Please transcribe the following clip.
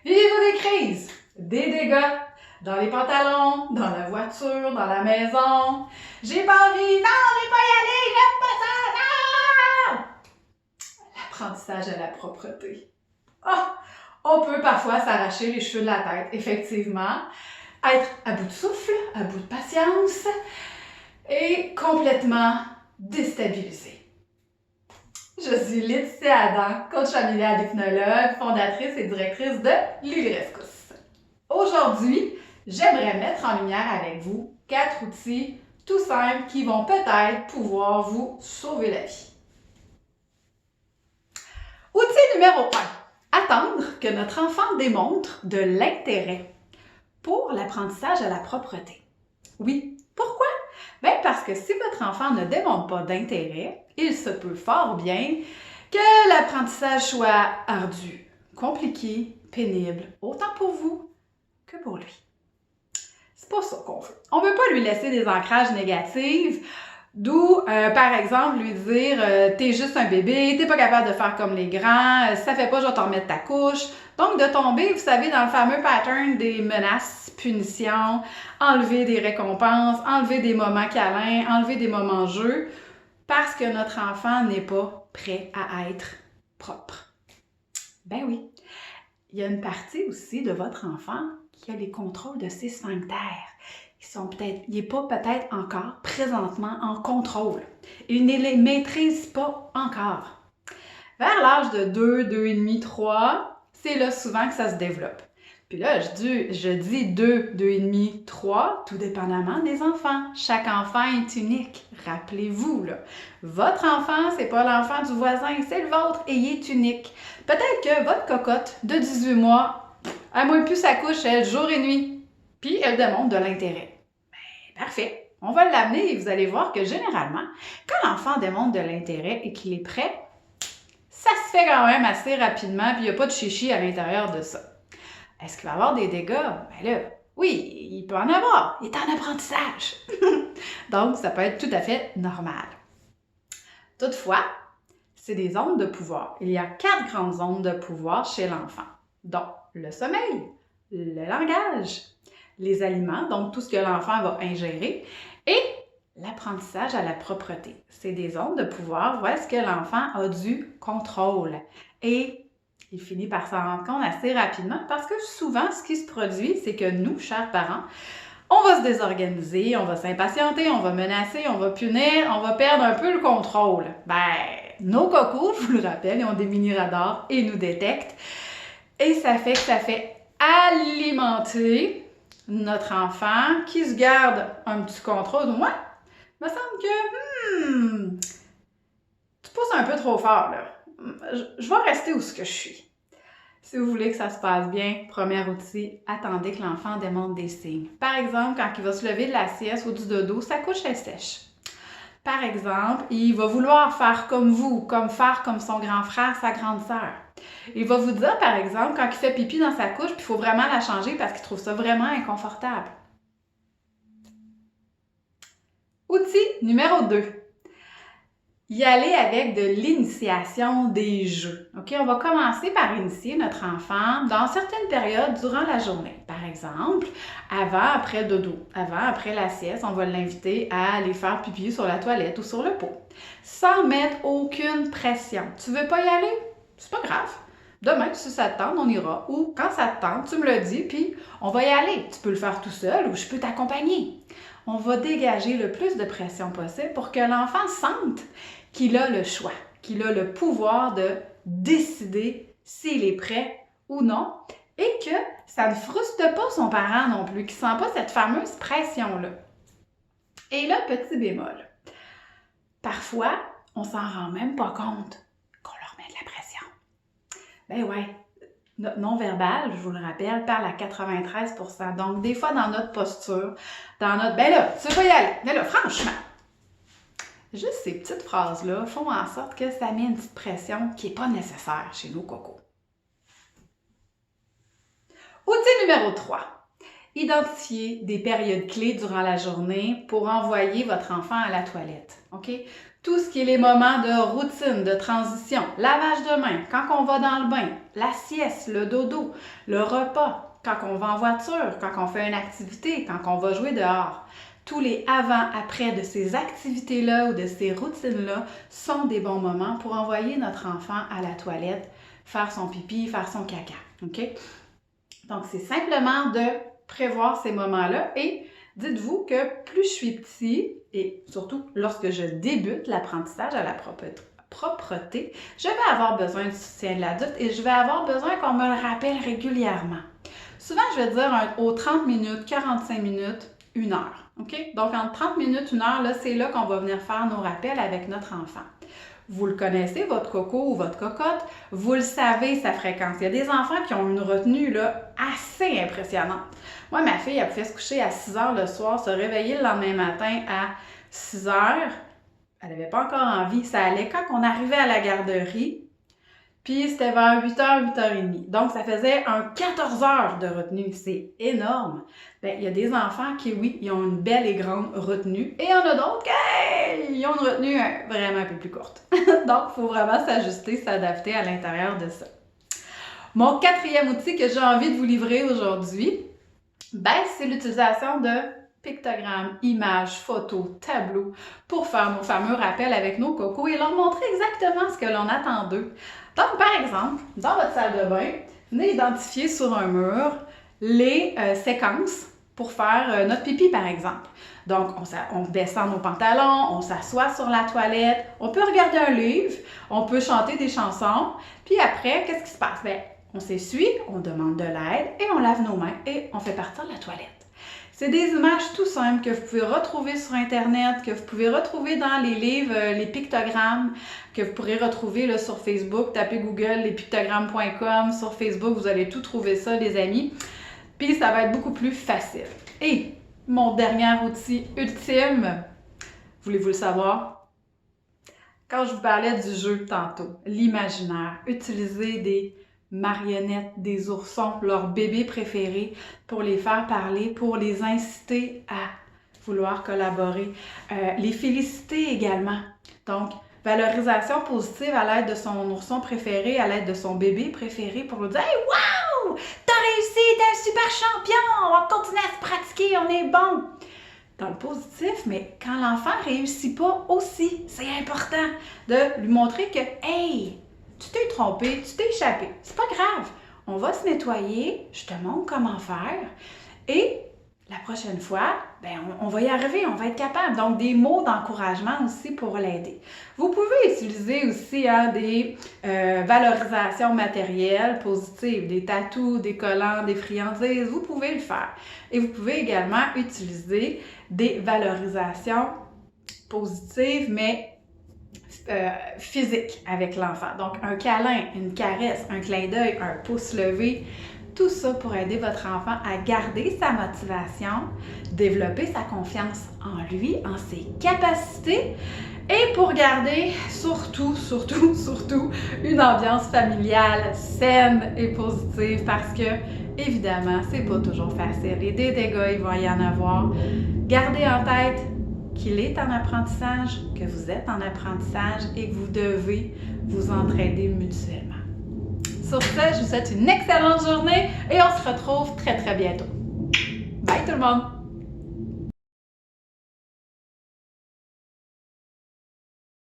Vivez-vous des crises, des dégâts dans les pantalons, dans la voiture, dans la maison. J'ai pas envie, non, je vais pas y aller, j'aime pas ça, non! L'apprentissage à la propreté. Ah, on peut parfois s'arracher les cheveux de la tête, effectivement, être à bout de souffle, à bout de patience et complètement déstabilisé. Je suis Laetitia Adam, coach familial hypnologue, fondatrice et directrice de Livirescus. Aujourd'hui, j'aimerais mettre en lumière avec vous 4 outils tout simples qui vont peut-être pouvoir vous sauver la vie. Outil numéro 1. Attendre que notre enfant démontre de l'intérêt pour l'apprentissage à la propreté. Oui, pourquoi? Bien parce que si votre enfant ne démontre pas d'intérêt, il se peut fort bien que l'apprentissage soit ardu, compliqué, pénible, autant pour vous que pour lui. C'est pas ça qu'on veut. On veut pas lui laisser des ancrages négatifs, d'où, par exemple, lui dire « t'es juste un bébé, t'es pas capable de faire comme les grands, ça fait pas, je vais t'en remettre ta couche ». Donc, de tomber, vous savez, dans le fameux pattern des menaces, punitions, enlever des récompenses, enlever des moments câlins, enlever des moments jeux, parce que notre enfant n'est pas prêt à être propre. Ben oui, il y a une partie aussi de votre enfant qui a les contrôles de ses sphincters. Il n'est pas peut-être encore présentement en contrôle. Il ne les maîtrise pas encore. Vers l'âge de 2, 2,5, 3, c'est là souvent que ça se développe. Puis là, je dis 2, 2,5, 3, tout dépendamment des enfants. Chaque enfant est unique. Rappelez-vous, là. Votre enfant, c'est pas l'enfant du voisin, c'est le vôtre et il est unique. Peut-être que votre cocotte de 18 mois, elle mouille plus sa couche, elle, jour et nuit. Puis elle démontre de l'intérêt. Ben, parfait. On va l'amener et vous allez voir que généralement, quand l'enfant démontre de l'intérêt et qu'il est prêt, ça se fait quand même assez rapidement, puis il n'y a pas de chichi à l'intérieur de ça. Est-ce qu'il va y avoir des dégâts? Ben là, oui, il peut en avoir. Il est en apprentissage. Donc, ça peut être tout à fait normal. Toutefois, c'est des zones de pouvoir. Il y a 4 grandes zones de pouvoir chez l'enfant, dont le sommeil, le langage, les aliments, donc tout ce que l'enfant va ingérer, et l'apprentissage à la propreté. C'est des zones de pouvoir où est-ce que l'enfant a du contrôle. Et il finit par s'en rendre compte assez rapidement parce que souvent, ce qui se produit, c'est que nous, chers parents, on va se désorganiser, on va s'impatienter, on va menacer, on va punir, on va perdre un peu le contrôle. Ben, nos cocos, je vous le rappelle, ils ont des mini-radars et nous détectent. Et ça fait alimenter notre enfant qui se garde un petit contrôle. Moi, il me semble que tu pousses un peu trop fort, là. Je vais rester où ce que je suis. Si vous voulez que ça se passe bien, premier outil, attendez que l'enfant démontre des signes. Par exemple, quand il va se lever de la sieste ou du dodo, sa couche est sèche. Par exemple, il va vouloir faire comme vous, faire comme son grand frère, sa grande sœur. Il va vous dire, par exemple, quand il fait pipi dans sa couche, puis il faut vraiment la changer parce qu'il trouve ça vraiment inconfortable. Outil numéro 2. Y aller avec de l'initiation des jeux. OK, on va commencer par initier notre enfant dans certaines périodes durant la journée. Par exemple, avant, après dodo, avant, après la sieste, on va l'inviter à aller faire pipi sur la toilette ou sur le pot, sans mettre aucune pression. Tu veux pas y aller? C'est pas grave. Demain, si ça te tente, on ira. Ou quand ça te tente, tu me le dis, puis on va y aller. Tu peux le faire tout seul ou je peux t'accompagner. On va dégager le plus de pression possible pour que l'enfant sente qu'il a le choix, qu'il a le pouvoir de décider s'il est prêt ou non et que ça ne frustre pas son parent non plus, qu'il ne sent pas cette fameuse pression-là. Et là, petit bémol, parfois, on s'en rend même pas compte qu'on leur met de la pression. Ben ouais, notre non-verbal, je vous le rappelle, parle à 93%. Donc, des fois, dans notre posture, dans notre « ben là, tu veux pas y aller? Ben là, franchement! » Juste ces petites phrases-là font en sorte que ça met une petite pression qui n'est pas nécessaire chez nos cocos. Outil numéro 3. Identifiez des périodes clés durant la journée pour envoyer votre enfant à la toilette. OK? Tout ce qui est les moments de routine, de transition, lavage de main, quand on va dans le bain, la sieste, le dodo, le repas, quand on va en voiture, quand on fait une activité, quand on va jouer dehors. Tous les avant-après de ces activités-là ou de ces routines-là sont des bons moments pour envoyer notre enfant à la toilette, faire son pipi, faire son caca. OK? Donc, c'est simplement de prévoir ces moments-là et dites-vous que plus je suis petit, et surtout lorsque je débute l'apprentissage à la propreté, je vais avoir besoin du soutien de l'adulte et je vais avoir besoin qu'on me le rappelle régulièrement. Souvent, je vais dire aux 30 minutes, 45 minutes, 1 heure. OK? Donc, entre 30 minutes, 1 heure, là, c'est là qu'on va venir faire nos rappels avec notre enfant. Vous le connaissez, votre coco ou votre cocotte, vous le savez, sa fréquence. Il y a des enfants qui ont une retenue là, assez impressionnante. Moi, ma fille, elle pouvait se coucher à 6 heures le soir, se réveiller le lendemain matin à 6 heures. Elle n'avait pas encore envie. Ça allait quand on arrivait à la garderie, puis c'était vers 8h, 8h30. Donc, ça faisait un 14 heures de retenue. C'est énorme. Bien, il y a des enfants qui, oui, ils ont une belle et grande retenue. Et il y en a d'autres qui ont une retenue vraiment un peu plus courte. Donc, il faut vraiment s'ajuster, s'adapter à l'intérieur de ça. Mon 4e outil que j'ai envie de vous livrer aujourd'hui, ben, c'est l'utilisation de pictogrammes, images, photos, tableaux pour faire nos fameux rappels avec nos cocos et leur montrer exactement ce que l'on attend d'eux. Donc, par exemple, dans votre salle de bain, venez identifier sur un mur les séquences pour faire notre pipi, par exemple. Donc, on descend nos pantalons, on s'assoit sur la toilette, on peut regarder un livre, on peut chanter des chansons, puis après, qu'est-ce qui se passe? Bien, on s'essuie, on demande de l'aide et on lave nos mains et on fait partir la toilette. C'est des images tout simples que vous pouvez retrouver sur Internet, que vous pouvez retrouver dans les livres, les pictogrammes, que vous pourrez retrouver là, sur Facebook. Tapez Google, lespictogrammes.com. Sur Facebook, vous allez tout trouver ça, les amis. Puis, ça va être beaucoup plus facile. Et mon dernier outil ultime, voulez-vous le savoir? Quand je vous parlais du jeu tantôt, l'imaginaire, utiliser des marionnettes, des oursons, leurs bébés préférés, pour les faire parler, pour les inciter à vouloir collaborer. Les féliciter également. Donc, valorisation positive à l'aide de son ourson préféré, à l'aide de son bébé préféré, pour lui dire « Hey, wow! T'as réussi, t'es un super champion! On va continuer à se pratiquer, on est bon! » Dans le positif, mais quand l'enfant ne réussit pas aussi, c'est important de lui montrer que « Hey! Tu t'es trompé, tu t'es échappé. C'est pas grave. On va se nettoyer, je te montre comment faire. Et la prochaine fois, ben, on va y arriver, on va être capable. Donc, des mots d'encouragement aussi pour l'aider. Vous pouvez utiliser aussi des valorisations matérielles positives, des tatous, des collants, des friandises. Vous pouvez le faire. Et vous pouvez également utiliser des valorisations positives, mais physique avec l'enfant. Donc, un câlin, une caresse, un clin d'œil, un pouce levé, tout ça pour aider votre enfant à garder sa motivation, développer sa confiance en lui, en ses capacités et pour garder surtout une ambiance familiale saine et positive parce que, évidemment, c'est pas toujours facile et des dégâts, il va y en avoir. Gardez en tête qu'il est en apprentissage, que vous êtes en apprentissage et que vous devez vous entraider mutuellement. Sur ce, je vous souhaite une excellente journée et on se retrouve très bientôt. Bye tout le monde!